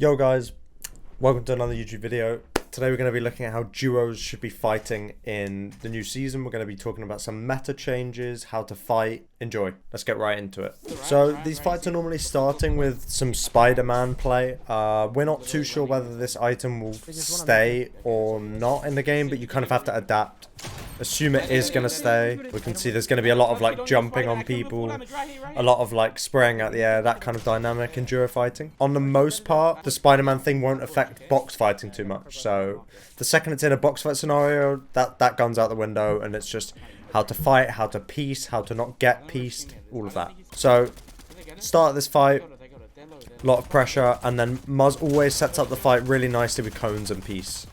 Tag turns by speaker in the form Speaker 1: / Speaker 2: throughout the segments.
Speaker 1: Yo guys, welcome to another YouTube video. Today we're going to be looking at how duos should be fighting in the new season. We're going to be talking about some meta changes, how to fight. Enjoy. Let's get right into it. So these fights are normally starting with some SpiderMan play. We're not too sure whether this item will stay or not in the game, but you kind of have to adapt. Assume it is going to stay. We can see there's going to be a lot of like jumping on people, a lot of like spraying out the air, that kind of dynamic in duo fighting. On the most part, the Spider-Man thing won't affect box fighting too much. So the second it's in a box fight scenario, that gun's out the window, and it's just how to fight, how to piece, how to not get pieced, all of that. So start this fight, a lot of pressure, and then Muzz always sets up the fight really nicely with cones and piece.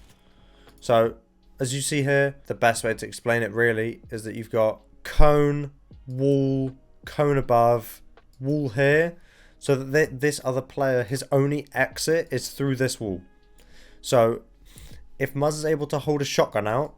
Speaker 1: So as you see here, the best way to explain it really is that you've got cone, wall, cone above, wall here, so that this other player, his only exit is through this wall. So if Muzz is able to hold a shotgun out,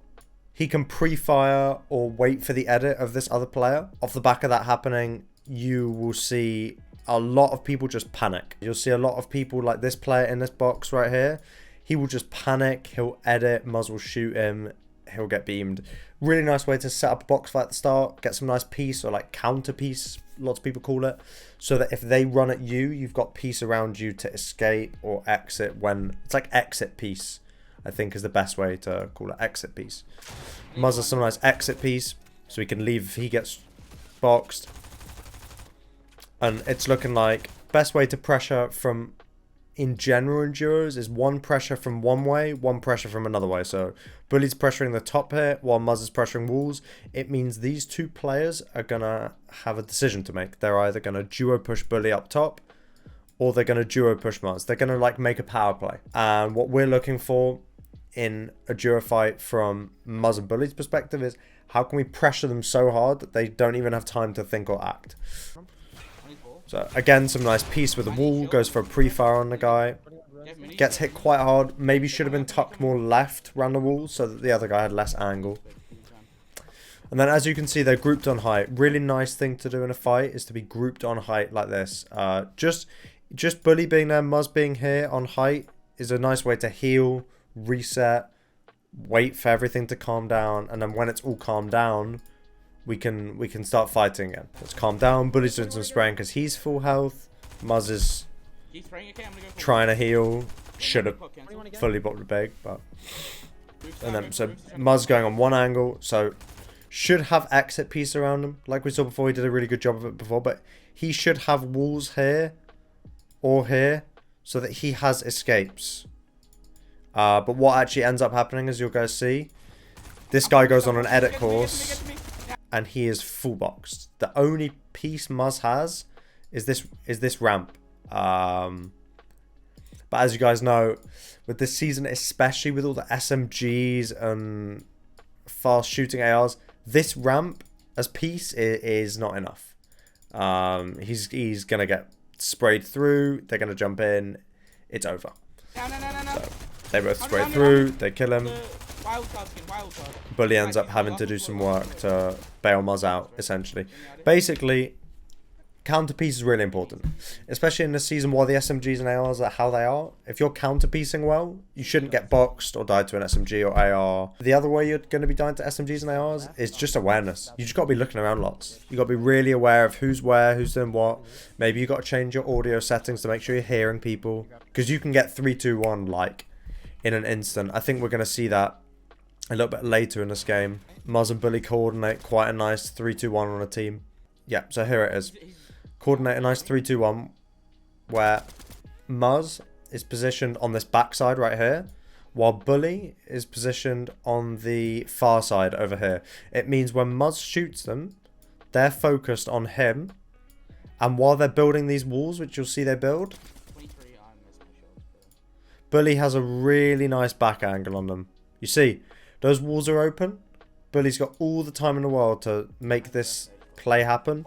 Speaker 1: he can pre-fire or wait for the edit of this other player. Off the back of that happening, you will see a lot of people just panic. You'll see a lot of people like this player in this box right here. He will just panic, he'll edit, Muzz will shoot him, he'll get beamed. Really nice way to set up a box fight at the start, get some nice piece, or like counter piece, lots of people call it, so that if they run at you, you've got piece around you to escape or exit when, it's like exit piece, I think is the best way to call it, exit piece. Muzz has some nice exit piece, so he can leave if he gets boxed. And it's looking like, best way to pressure from, in general in duos, is one pressure from one way, one pressure from another way. So Bully's pressuring the top here while Muzz is pressuring walls. It means these two players are gonna have a decision to make. They're either gonna duo push Bully up top, or they're gonna duo push Muzz. They're gonna like make a power play. And what we're looking for in a duo fight from Muzz and Bully's perspective is, how can we pressure them so hard that they don't even have time to think or act? So again, some nice piece with the wall, goes for a pre-fire on the guy, gets hit quite hard, maybe should have been tucked more left around the wall so that the other guy had less angle. And then as you can see, they're grouped on height. Really nice thing to do in a fight is to be grouped on height like this. Just Bully being there, Muzz being here on height is a nice way to heal, reset, wait for everything to calm down, and then when it's all calmed down, we can start fighting again. Let's calm down. Bully's doing some spraying because he's full health. Muzz is trying to heal. Should have fully blocked the big, but and then so Muzz going on one angle, so should have exit piece around him. Like we saw before, he did a really good job of it before, but he should have walls here or here so that he has escapes. But what actually ends up happening, as you'll guys see, this guy goes on an edit course and he is full boxed. The only piece Muzz has is this ramp. But as you guys know, with this season, especially with all the SMGs and fast shooting ARs, this ramp as piece is not enough. He's gonna get sprayed through. They're gonna jump in. It's over. So they both spray through. They kill him. Bully ends up having to do some work to bail Muzz out, essentially. Basically, counter piece is really important, especially in this season while the SMGs and ARs are how they are. If you're counter piecing well, you shouldn't get boxed or die to an SMG or AR. The other way you're going to be dying to SMGs and ARs is just awareness. You just got to be looking around lots. You got to be really aware of who's where, who's doing what. Maybe you got to change your audio settings to make sure you're hearing people, because you can get 3, 2, 1 like in an instant. I think we're going to see that a little bit later in this game. Muzz and Bully coordinate quite a nice 3, 2, 1 on a team. Yeah, so here it is. Coordinate a nice 3, 2, 1 where Muzz is positioned on this backside right here, while Bully is positioned on the far side over here. It means when Muzz shoots them, they're focused on him, and while they're building these walls, which you'll see they build, Bully has a really nice back angle on them. You see, those walls are open. Bully's got all the time in the world to make this play happen.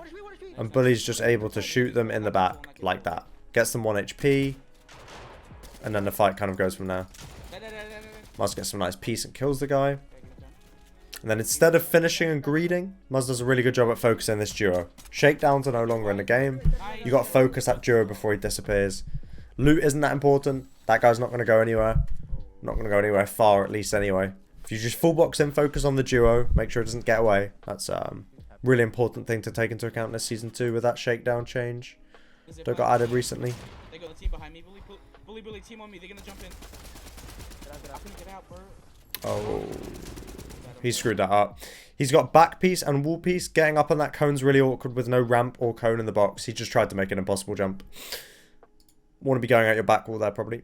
Speaker 1: And Bully's just able to shoot them in the back like that. Gets them 1 HP. And then the fight kind of goes from there. Muzz gets some nice piece and kills the guy. And then instead of finishing and greeting, Muzz does a really good job at focusing this duo. Shakedowns are no longer in the game. You got to focus that duo before he disappears. Loot isn't that important. That guy's not going to go anywhere. Not going to go anywhere far, at least anyway. If you just full box in, focus on the duo, make sure it doesn't get away. That's really important thing to take into account this season 2 with that shakedown change that got added recently.
Speaker 2: They got the team behind me. Bully, team on me. They're gonna jump in. I couldn't get out, bro.
Speaker 1: Oh, he screwed that up. He's got back piece and wall piece. Getting up on that cone's really awkward with no ramp or cone in the box. He just tried to make an impossible jump. Want to be going out your back wall there, probably.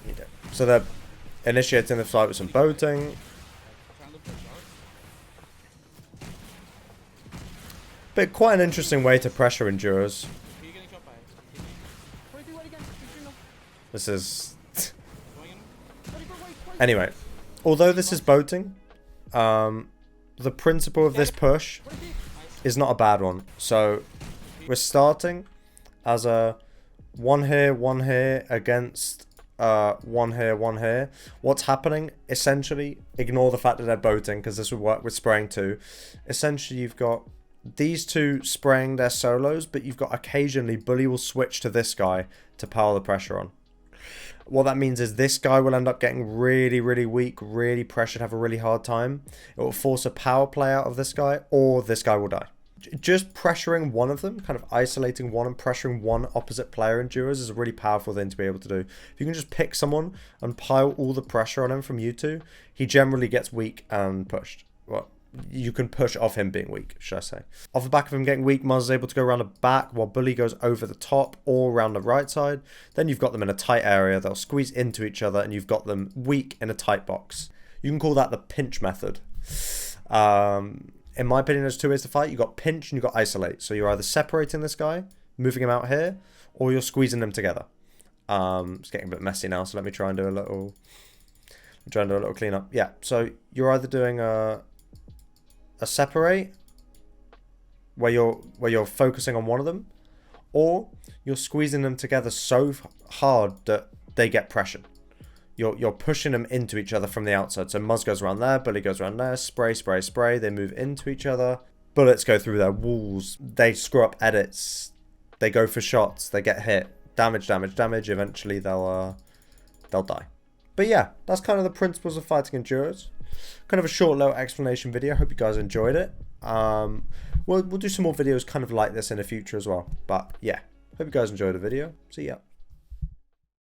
Speaker 1: You do. So they're initiating the fight with some boating. But quite an interesting way to pressure Enduros. This is... Anyway, although this is boating, the principle of this push is not a bad one. So we're starting as a one here against one here. What's happening? Essentially, ignore the fact that they're boating because this would work with spraying too. Essentially, you've got these two spraying their solos, but you've got occasionally Bully will switch to this guy to power the pressure on. What that means is this guy will end up getting really, really weak, really pressured, have a really hard time. It will force a power play out of this guy, or this guy will die. Just pressuring one of them, kind of isolating one and pressuring one opposite player in duos is a really powerful thing to be able to do. If you can just pick someone and pile all the pressure on him from you two, he generally gets weak and pushed. Well, you can push off him being weak, should I say. Off the back of him getting weak, Muzz is able to go around the back while Bully goes over the top or around the right side. Then you've got them in a tight area. They'll squeeze into each other and you've got them weak in a tight box. You can call that the pinch method. In my opinion, there's two ways to fight. You've got pinch and you've got isolate. So you're either separating this guy, moving him out here, or you're squeezing them together. It's getting a bit messy now, so let me try and do a little cleanup. Yeah, so you're either doing a separate where you're focusing on one of them, or you're squeezing them together so hard that they get pressured. You're pushing them into each other from the outside. So Muzz goes around there, Bully goes around there, spray, they move into each other, bullets go through their walls, they screw up edits, they go for shots, they get hit, damage, eventually they'll die. But yeah, that's kind of the principles of fighting in duos. Kind of a short little explanation video. Hope you guys enjoyed it. We'll do some more videos kind of like this in the future as well. But yeah, hope you guys enjoyed the video. See ya.